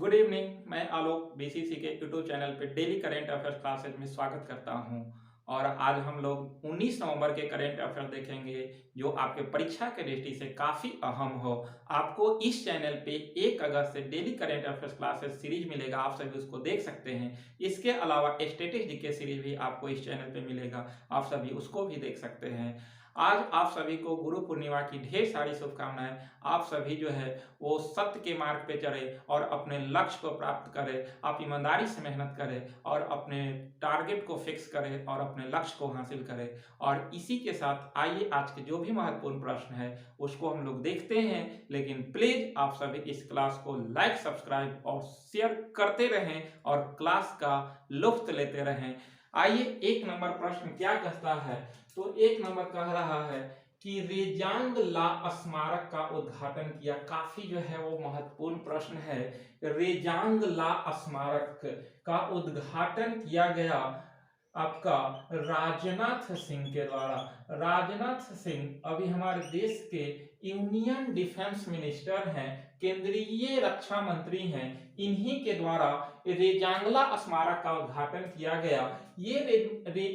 Good evening. मैं आलोक BCC के YouTube channel पे डेली करेंट अफेयर्स क्लासेज में स्वागत करता हूं। और आज हम लोग 19 नवंबर के करेंट अफेयर देखेंगे जो आपके परीक्षा के दृष्टि से काफ़ी अहम हो। आपको इस चैनल पे 1 अगस्त से daily current affairs classes series मिलेगा, आप सभी उसको देख सकते हैं। इसके अलावा स्टैटिस्टिक्स जीके सीरीज भी आपको इस चैनल पे मिलेगा, आप सभी उसको भी देख सकते हैं। आज आप सभी को गुरु पूर्णिमा की ढेर सारी शुभकामनाएं। आप सभी जो है वो सत्य के मार्ग पे चले और अपने लक्ष्य को प्राप्त करें। आप ईमानदारी से मेहनत करें और अपने टारगेट को फिक्स करें और अपने लक्ष्य को हासिल करें। और इसी के साथ आइए आज के जो भी महत्वपूर्ण प्रश्न है उसको हम लोग देखते हैं। लेकिन प्लीज आप सभी इस क्लास को लाइक, सब्सक्राइब और शेयर करते रहें और क्लास का लुत्फ लेते रहें। आइए, 1 नंबर प्रश्न क्या कहता है? तो 1 नंबर कह रहा है कि रेजांग ला स्मारक का उद्घाटन किया। काफी जो है वो महत्वपूर्ण प्रश्न है। रेजांग ला स्मारक का उद्घाटन किया गया आपका राजनाथ सिंह के द्वारा। राजनाथ सिंह अभी हमारे देश के यूनियन डिफेंस मिनिस्टर हैं, केंद्रीय रक्षा मंत्री हैं। इन्हीं के द्वारा रेजांगला स्मारक का उद्घाटन किया गया। ये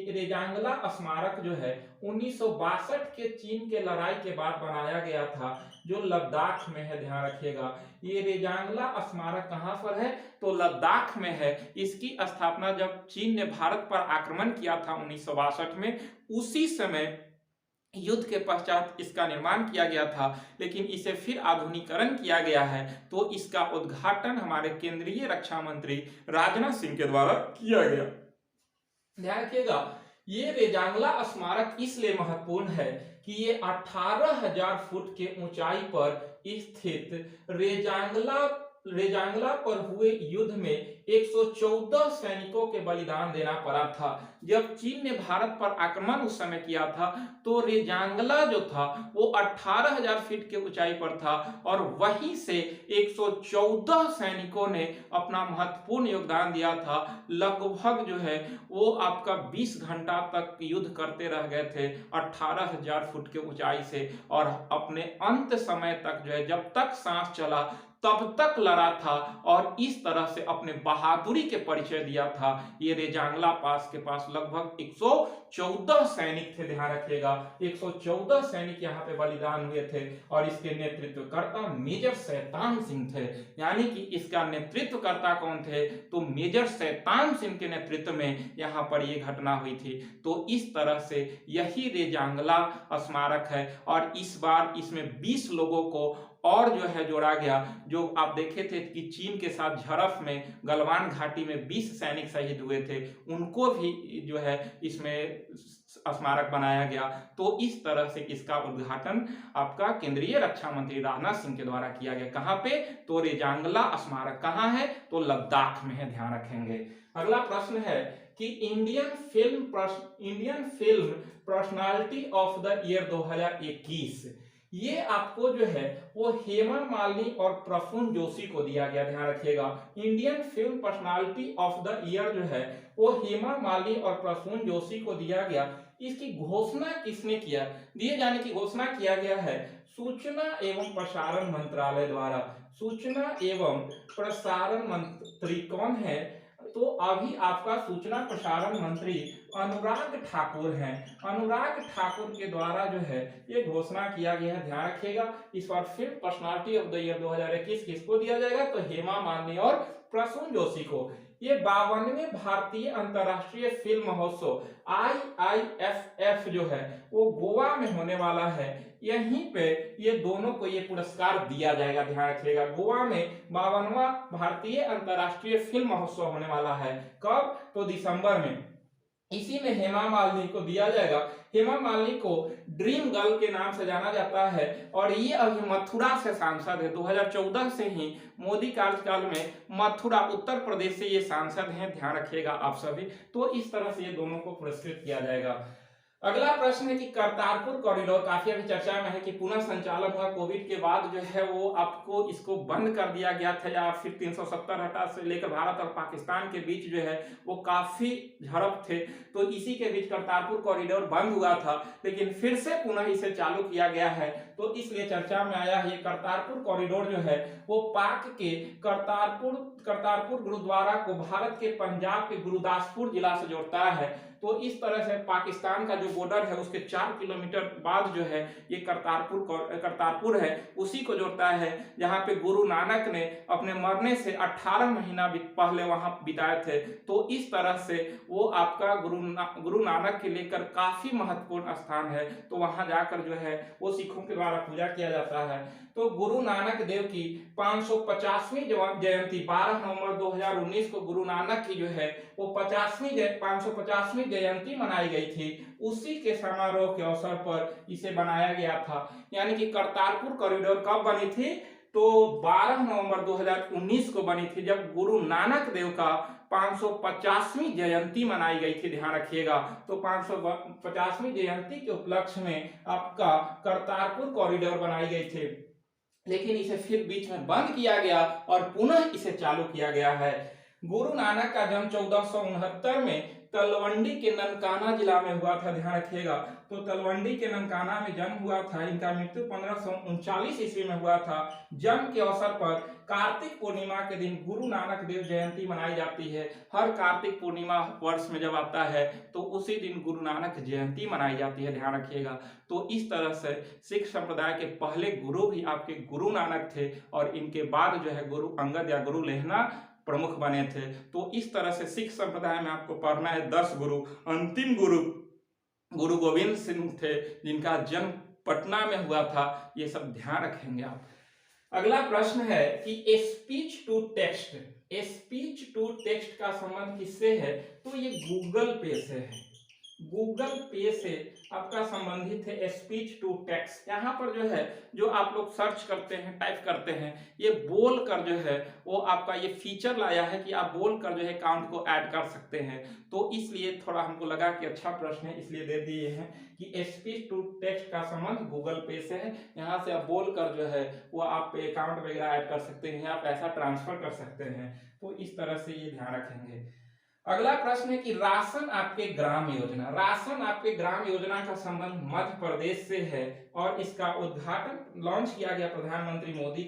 रेजांगला स्मारक जो है 1962 के चीन के लड़ाई के बाद बनाया गया था, जो लद्दाख में है। ध्यान रखिएगा, ये रेजांगला स्मारक कहां पर है? तो लद्दाख में है। इसकी स्थापना जब चीन ने भारत पर आक्रमण किया था 1962 में, उसी समय युद्ध के पश्चात इसका निर्माण किया गया था, लेकिन इसे फिर आधुनिकीकरण किया गया है। तो इसका उद्घाटन हमारे केंद्रीय रक्षा मंत्री राजनाथ सिंह के द्वारा किया गया। ध्यान रखिएगा, ये रेजांगला स्मारक इसलिए महत्वपूर्ण है कि ये 18,000 फुट के ऊंचाई पर स्थित रेजांगला पर हुए युद्ध में 114 सैनिकों के बलिदान देना पड़ा था। जब चीन ने भारत पर आक्रमण उस समय किया था तो रेजांगला जो था वो 18,000 फीट के ऊंचाई पर था और वहीं से 114 सैनिकों ने अपना महत्वपूर्ण योगदान दिया था। लगभग जो है वो आपका 20 घंटा तक युद्ध करते रह गए थे 18,000 फुट के ऊंचाई से, और अपने अंत समय तक जो है जब तक सांस चला तब तक लड़ा था और इस तरह से अपने बहादुरी के परिचय दिया था। ये रेजांगला पास के पास लगभग 114 सैनिक थे। ध्यान रखिएगा, 114 सैनिक यहाँ पे बलिदान हुए थे और इसके नेतृत्वकर्ता मेजर शैतान सिंह थे। यानी कि इसका नेतृत्वकर्ता कौन थे? तो मेजर शैतान सिंह के नेतृत्व में यहाँ पर ये घटना हुई थी। तो इस तरह से यही रेजांगला स्मारक है और इस बार इसमें 20 लोगों को और जो है जोड़ा गया। जो आप देखे थे कि चीन के साथ झड़प में गलवान घाटी में 20 सैनिक शहीद हुए थे, उनको भी जो है इसमें स्मारक बनाया गया। तो इस तरह से इसका उद्घाटन आपका केंद्रीय रक्षा मंत्री राजनाथ सिंह के द्वारा किया गया। कहां पे? तो रेजांगला स्मारक कहां है? तो लद्दाख में है। ध्यान रखेंगे। अगला प्रश्न है कि Indian film personality of the year 2021, ये आपको जो है वो हेमा मालिनी और प्रसून जोशी को दिया गया। ध्यान रखिएगा, Indian film personality of the year जो है वो हेमा मालिनी और प्रसून जोशी को दिया गया। इसकी घोषणा किसने किया? दिए जाने की घोषणा किया गया है सूचना एवं प्रसारण मंत्रालय द्वारा। सूचना एवं प्रसारण मंत्री कौन है? तो अभी आपका सूचना प्रसारण मंत्री अनुराग ठाकुर हैं। अनुराग ठाकुर के द्वारा जो है ये घोषणा किया गया है। ध्यान रखिएगा, इस बार film personality of the year 2021 किसको दिया जाएगा? तो हेमा मालिनी और प्रसून जोशी को। ये 52वें भारतीय अंतर्राष्ट्रीय फिल्म महोत्सव IIFF जो है वो गोवा में होने वाला है। यहीं पे ये दोनों को ये पुरस्कार दिया जाएगा। ध्यान रखिएगा, गोवा में 52वां भारतीय अंतर्राष्ट्रीय फिल्म महोत्सव होने वाला है। कब? तो दिसंबर में। इसी में हेमा मालिनी को दिया जाएगा। हेमा मालिनी को ड्रीम गर्ल के नाम से जाना जाता है और ये अभी मथुरा से सांसद है। 2014 से ही मोदी कार्यकाल में मथुरा उत्तर प्रदेश से ये सांसद हैं। ध्यान रखिएगा आप सभी। तो इस तरह से ये दोनों को पुरस्कृत किया जाएगा। अगला प्रश्न है कि करतारपुर कॉरिडोर काफी अभी चर्चा में है कि पुनः संचालन हुआ कोविड के बाद जो है वो आपको इसको बंद कर दिया गया था या फिर 370 हटा से लेकर भारत और पाकिस्तान के बीच जो है वो काफी झड़प थे, तो इसी के बीच करतारपुर कॉरिडोर बंद हुआ था, लेकिन फिर से पुनः इसे चालू किया गया है। तो इसलिए चर्चा में आया है ये करतारपुर कॉरिडोर जो है वो पाक के करतारपुर गुरुद्वारा को भारत के पंजाब के गुरुदासपुर जिला से जोड़ता है। तो इस तरह से पाकिस्तान का जो बॉर्डर है उसके 4 किलोमीटर बाद जो है ये करतारपुर है, उसी को जोड़ता है जहां पे गुरु नानक ने अपने मरने से 18 महीना पहले वहां बिताए थे। तो इस तरह से वो आपका गुरु नानक के लेकर काफी महत्वपूर्ण स्थान है। तो वहां जाकर जो है वो सिखों के द्वारा पूजा किया जाता है। तो गुरु नानक देव की 550वीं जयंती 12 नवंबर 2019 को गुरु नानक की जो है वो 550वीं जयंती मनाई गई थी। उसी के समारोह के अवसर पर इसे बनाया गया था। यानी कि करतारपुर कॉरिडोर कब बनी थी? तो 12 नवंबर 2019 को बनी थी, जब गुरु नानक देव का 550वीं जयंती मनाई गई थी। ध्यान रखिएगा, तो 550वीं जयंती के उपलक्ष्य में आपका करतारपुर कॉरिडोर बनाई गई थी, लेकिन इसे फिर बीच में बंद किया गया और पुनः इसे चालू किया गया है। गुरु नानक का जन्म 1469 में तलवंडी के ननकाना जिला में हुआ था। ध्यान रखिएगा, तो तलवंडी के ननकाना में जन्म हुआ था। इनका मृत्यु 1539 ईस्वी में हुआ था। जन्म के अवसर पर कार्तिक पूर्णिमा के दिन गुरु नानक देव जयंती मनाई जाती है। हर कार्तिक पूर्णिमा वर्ष में जब आता है तो उसी दिन गुरु नानक जयंती मनाई जाती है। ध्यान रखिएगा, तो इस तरह से सिख संप्रदाय के पहले गुरु भी आपके गुरु नानक थे और इनके बाद जो है गुरु अंगद या गुरु लेहना प्रमुख बने थे। तो इस तरह से सिख संप्रदाय में आपको पढ़ना है 10 गुरु। अंतिम गुरु गोविंद सिंह थे, जिनका जन्म पटना में हुआ था। ये सब ध्यान रखेंगे आप। अगला प्रश्न है कि स्पीच टू टेक्स्ट का संबंध किससे है? तो ये गूगल पे से है। गूगल पे से आपका संबंधित है स्पीच टू टेक्स्ट। यहाँ पर जो है जो आप लोग सर्च करते हैं, टाइप करते हैं, ये बोल कर जो है वो आपका ये फीचर लाया है कि आप बोल कर जो है काउंट को ऐड कर सकते हैं। तो इसलिए थोड़ा हमको लगा कि अच्छा प्रश्न है, इसलिए दे दिए हैं कि स्पीच टू टेक्स्ट का संबंध गूगल पे से है। यहाँ से आप बोल कर जो है वो आप अकाउंट वगैरह ऐड कर सकते हैं, आप पैसा ट्रांसफर कर सकते हैं। तो इस तरह से ये ध्यान रखेंगे। अगला प्रश्न है कि राशन आपके ग्राम योजना का संबंध मध्य प्रदेश से है और इसका उद्घाटन लॉन्च किया गया प्रधानमंत्री मोदी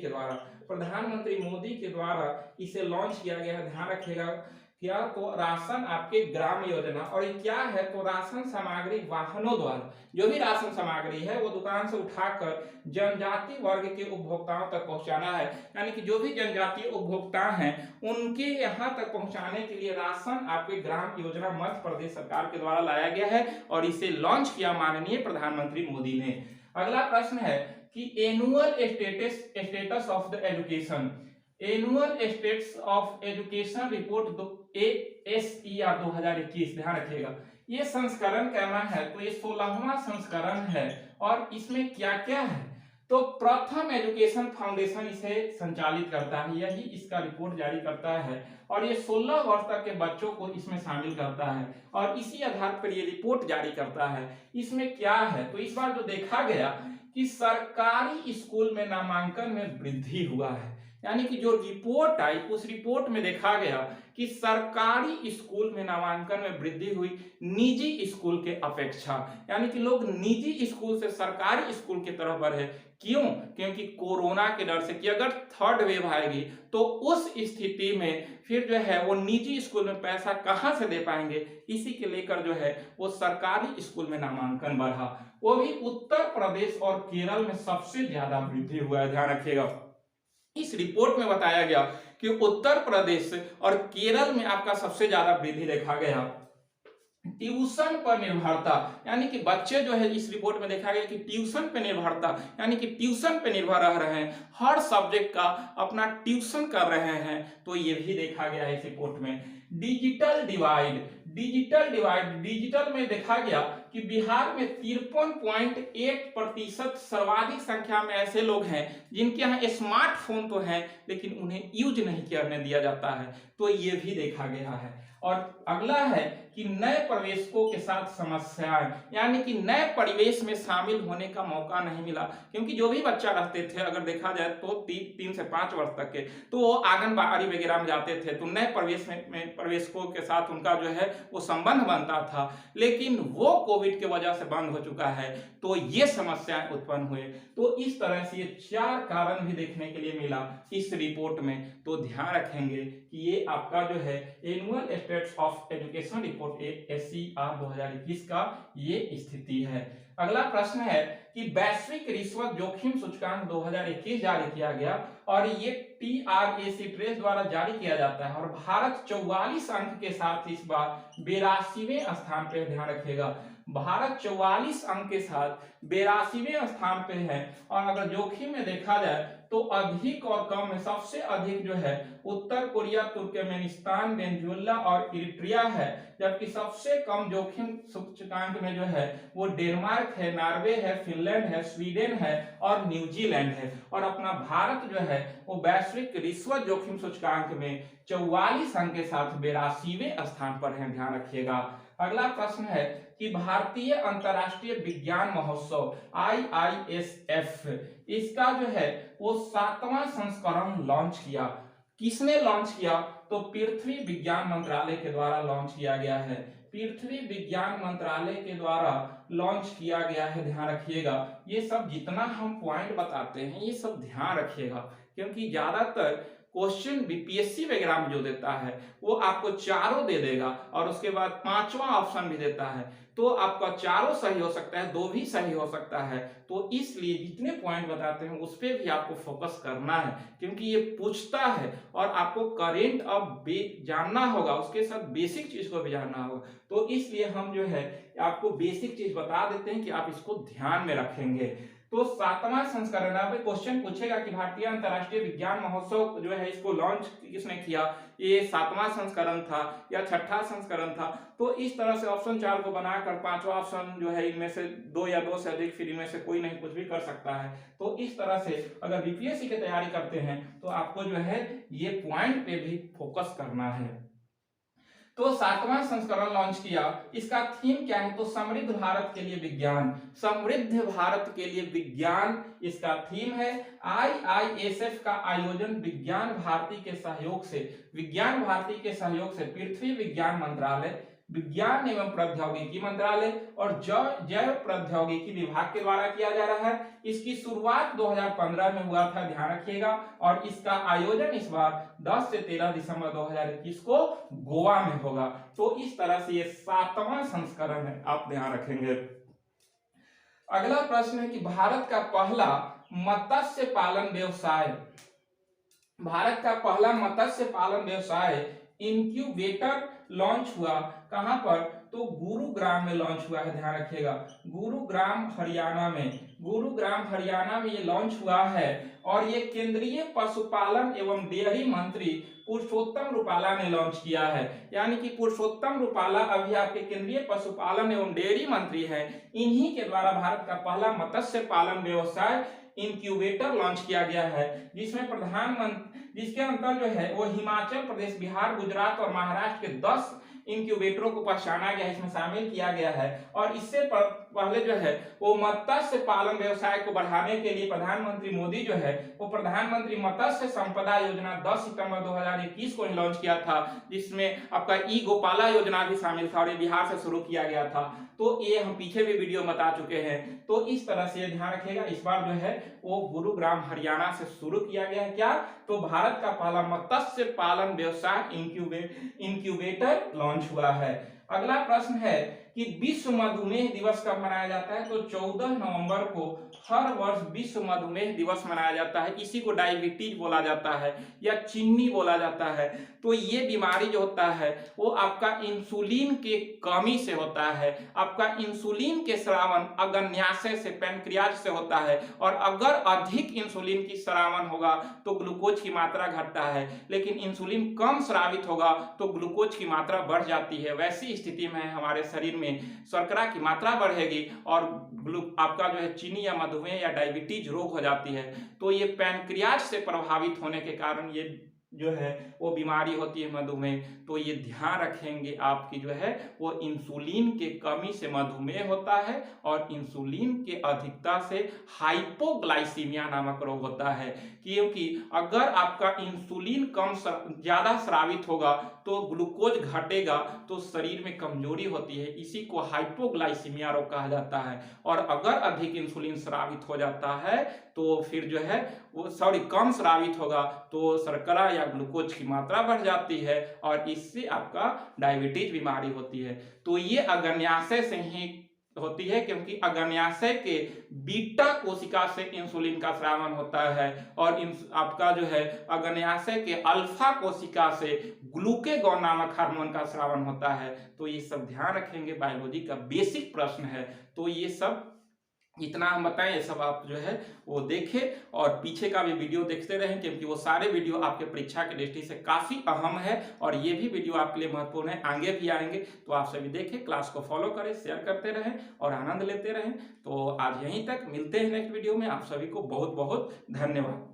के द्वारा इसे लॉन्च किया गया है। ध्यान रखिएगा क्या? तो राशन आपके ग्राम योजना, और ये क्या है? तो राशन सामग्री वाहनों द्वारा जो भी राशन सामग्री है वो दुकान से उठाकर जनजाति वर्ग के उपभोक्ताओं तक पहुंचाना है। यानी कि जो भी जनजातीय उपभोक्ता हैं उनके यहाँ तक पहुंचाने के लिए राशन आपके ग्राम योजना मध्य प्रदेश सरकार के द्वारा लाया गया है और इसे लॉन्च किया माननीय प्रधानमंत्री मोदी ने। अगला प्रश्न है कि annual status of the education report ASER 2021। ध्यान रखिएगा, ये संस्करण कहना है तो ये 16वां संस्करण है। और इसमें क्या क्या है? तो प्रथम एजुकेशन फाउंडेशन इसे संचालित करता है, यही इसका रिपोर्ट जारी करता है और ये 16 वर्ष तक के बच्चों को इसमें शामिल करता है और इसी आधार पर ये रिपोर्ट जारी करता है। इसमें क्या है? तो इस बार जो देखा गया कि सरकारी स्कूल में नामांकन में वृद्धि हुआ है। यानी कि जो रिपोर्ट आई उस रिपोर्ट में देखा गया कि सरकारी स्कूल में नामांकन में वृद्धि हुई निजी स्कूल के अपेक्षा। यानी कि लोग निजी स्कूल से सरकारी स्कूल की तरफ बढ़े। क्यों? क्योंकि कोरोना के डर से कि अगर थर्ड वेव आएगी तो उस स्थिति में फिर जो है वो निजी स्कूल में पैसा कहां से दे पाएंगे, इसी के लेकर जो है वो सरकारी स्कूल में नामांकन बढ़ा। वो भी उत्तर प्रदेश और केरल में सबसे ज्यादा वृद्धि हुआ है। ध्यान रखिएगा, इस रिपोर्ट में बताया गया कि उत्तर प्रदेश और केरल में आपका सबसे ज्यादा वृद्धि देखा गया। ट्यूशन पर निर्भरता, यानी कि बच्चे जो है इस रिपोर्ट में देखा गया कि ट्यूशन पे निर्भरता, यानी कि ट्यूशन पे निर्भर रह रहे हैं, हर सब्जेक्ट का अपना ट्यूशन कर रहे हैं। तो ये भी देखा गया है इस रिपोर्ट में। डिजिटल डिजिटल में देखा गया कि बिहार में 53.1% सर्वाधिक संख्या में ऐसे लोग हैं जिनके यहाँ स्मार्टफोन तो है लेकिन उन्हें यूज नहीं करने दिया जाता है। तो ये भी देखा गया है। और अगला है कि नए प्रवेशकों के साथ समस्याएं, यानी कि नए परिवेश में शामिल होने का मौका नहीं मिला, क्योंकि जो भी बच्चा रहते थे अगर देखा जाए तो 3 से 5 वर्ष तक के, तो वो आंगनबाड़ी वगैरह में जाते थे, तो नए में प्रवेशकों के साथ उनका जो है वो संबंध बनता था, लेकिन वो कोविड की वजह से बंद हो चुका है, तो ये समस्याएं उत्पन्न हुए। तो इस तरह से ये 4 कारण भी देखने के लिए मिला इस रिपोर्ट में। तो ध्यान रखेंगे कि ये आपका जो है annual states of education report SCR 2021 का ये स्थिति है। अगला प्रश्न है कि वैश्विक रिश्वत जोखिम सूचकांक 2021 जारी किया गया और ये TRAC द्वारा जारी किया जाता है, और भारत 44 अंक के साथ इस बार 82वें स्थान पे, ध्यान रखिएगा, भारत 44 अंक के साथ 82वें स्थान पे है। और अगर जोखिम में देखा जाए तो अधिक और कम में सबसे अधिक जो है उत्तर कोरिया, तुर्कमेनिस्तान, वेनेजुएला और इरिट्रिया है, जबकि सबसे कम जोखिम सूचकांक में जो है वो डेनमार्क है, नॉर्वे है, फिनलैंड है, स्वीडन है और न्यूजीलैंड है। और अपना भारत जो है वो वैश्विक रिश्वत जोखिम सूचकांक में 44 अंक के साथ 82वें स्थान पर है, ध्यान रखिएगा। अगला प्रश्न है कि भारतीय अंतर्राष्ट्रीय विज्ञान महोत्सव IISF, इसका जो है वो 7वां संस्करण लॉन्च किया। किसने लॉन्च किया? तो पृथ्वी विज्ञान मंत्रालय के द्वारा लॉन्च किया गया है, पृथ्वी विज्ञान मंत्रालय के द्वारा लॉन्च किया गया है, ध्यान रखिएगा। ये सब जितना हम पॉइंट बताते हैं ये सब ध्यान रखिएगा, क्योंकि ज्यादातर क्वेश्चन BPSC वगैरह में जो देता है वो आपको चारों दे देगा और उसके बाद 5वां ऑप्शन भी देता है, तो आपका चारों सही हो सकता है, 2 भी सही हो सकता है। तो इसलिए जितने पॉइंट बताते हैं उस पर भी आपको फोकस करना है, क्योंकि ये पूछता है और आपको करेंट अब जानना होगा, उसके साथ बेसिक चीज को भी जानना होगा। तो इसलिए हम जो है आपको बेसिक चीज बता देते हैं कि आप इसको ध्यान में रखेंगे। तो 7वां संस्करण, आप क्वेश्चन पूछेगा कि भारतीय अंतर्राष्ट्रीय विज्ञान महोत्सव जो है इसको लॉन्च किसने किया, ये 7वां संस्करण था या 6ठा संस्करण था। तो इस तरह से ऑप्शन 4 को बनाकर 5वां ऑप्शन जो है इनमें से 2 या 2 से अधिक, फिर इनमें से कोई नहीं, कुछ भी कर सकता है। तो इस तरह से अगर BPSC की तैयारी करते हैं तो आपको जो है ये पॉइंट पे भी फोकस करना है। तो 7वां संस्करण लॉन्च किया, इसका थीम क्या है? तो समृद्ध भारत के लिए विज्ञान, समृद्ध भारत के लिए विज्ञान इसका थीम है। IISF का आयोजन विज्ञान भारती के सहयोग से, विज्ञान भारती के सहयोग से पृथ्वी विज्ञान मंत्रालय, विज्ञान एवं प्रौद्योगिकी मंत्रालय और जैव प्रौद्योगिकी विभाग के द्वारा किया जा रहा है। इसकी शुरुआत 2015 में हुआ था, ध्यान रखिएगा, और इसका आयोजन इस बार 10 से 13 दिसंबर 2021 को गोवा में होगा। तो इस तरह से ये 7वां संस्करण है, आप ध्यान रखेंगे। अगला प्रश्न है कि भारत का पहला मत्स्य पालन व्यवसाय, भारत का पहला मत्स्य पालन व्यवसाय इंक्यूबेटर लॉन्च हुआ कहां पर? तो गुरुग्राम में लॉन्च हुआ है, ध्यान रखिएगा, गुरुग्राम हरियाणा में, गुरुग्राम हरियाणा में ये लॉन्च हुआ है। और ये केंद्रीय पशुपालन एवं डेयरी मंत्री पुरुषोत्तम रूपाला ने लॉन्च किया है, यानी कि पुरुषोत्तम रूपाला अभी आपके केंद्रीय पशुपालन एवं डेयरी मंत्री हैं, इन्हीं के द्वारा भारत का पहला मत्स्य पालन व्यवसाय इंक्यूबेटर लॉन्च किया गया है, जिसमें प्रधानमंत्री, जिसके अंतर जो है वो हिमाचल प्रदेश, बिहार, गुजरात और महाराष्ट्र के 10 इंक्यूबेटरों को पहचाना गया, इसमें शामिल किया गया है। और इससे पहले जो है वो मत्स्य पालन व्यवसाय को बढ़ाने के लिए प्रधानमंत्री मोदी जो है वो प्रधानमंत्री मत्स्य संपदा योजना 10 सितंबर 2021 को लॉन्च किया था, जिसमें आपका ई गोपाला योजना भी शामिल था और ये बिहार से शुरू किया गया था। तो ये हम पीछे भी वीडियो बता चुके हैं। तो इस तरह से ध्यान रखिएगा, इस बार जो है वो गुरुग्राम हरियाणा से शुरू किया गया है। क्या? तो भारत का पहला मत्स्य पालन व्यवसाय इंक्यूबेटर लॉन्च हुआ है। अगला प्रश्न है कि विश्व मधुमेह दिवस कब मनाया जाता है? तो 14 नवंबर को हर वर्ष विश्व मधुमेह दिवस मनाया जाता है। इसी को डायबिटीज बोला जाता है या चीनी बोला जाता है। तो ये बीमारी जो होता है वो आपका इंसुलिन के कमी से होता है, आपका इंसुलिन के स्रावन अग्न्याशय से, पैनक्रियाज से होता है, और अगर अधिक इंसुलिन की स्रावन होगा तो ग्लूकोज की मात्रा घटता है, लेकिन इंसुलिन कम स्रावित होगा तो ग्लूकोज की मात्रा बढ़ जाती है। वैसी स्थिति में हमारे शरीर में शर्करा की मात्रा बढ़ेगी और आपका जो है चीनी या मधुमेह या डायबिटीज रोग हो जाती है। तो ये पैनक्रियाज से प्रभावित होने के कारण ये जो है वो बीमारी होती है मधुमेह, तो ये ध्यान रखेंगे आपकी जो है वो इंसुलिन के कमी से मधुमेह होता है और इंसुलिन के अधिकता से हाइपोग्लाइसीमिया नामक रोग होता है। क्योंकि अगर आपका इंसुलिन ज्यादा स्रावित होगा तो ग्लूकोज घटेगा, तो शरीर में कमजोरी होती है, इसी को हाइपोग्लाइसीमिया रोग कहा जाता है। और अगर अधिक इंसुलिन स्रावित हो जाता है तो फिर जो है वो कम स्रावित होगा तो शर्करा या ग्लूकोज की मात्रा बढ़ जाती है और इससे आपका डायबिटीज बीमारी होती है। तो ये अग्न्याशय से ही होती है, क्योंकि अग्न्याशय के बीटा कोशिका से इंसुलिन का स्रावन होता है और आपका जो है अग्न्याशय के अल्फा कोशिका से ग्लूकेगॉन नामक हार्मोन का स्रावन होता है। तो ये सब ध्यान रखेंगे, बायोलॉजी का बेसिक प्रश्न है। तो ये सब इतना हम बताएं, ये सब आप जो है वो देखें और पीछे का भी वीडियो देखते रहें, क्योंकि वो सारे वीडियो आपके परीक्षा की दृष्टि से काफ़ी अहम है और ये भी वीडियो आपके लिए महत्वपूर्ण है, आगे भी आएंगे। तो आप सभी देखें, क्लास को फॉलो करें, शेयर करते रहें और आनंद लेते रहें। तो आज यहीं तक, मिलते हैं नेक्स्ट वीडियो में। आप सभी को बहुत बहुत धन्यवाद।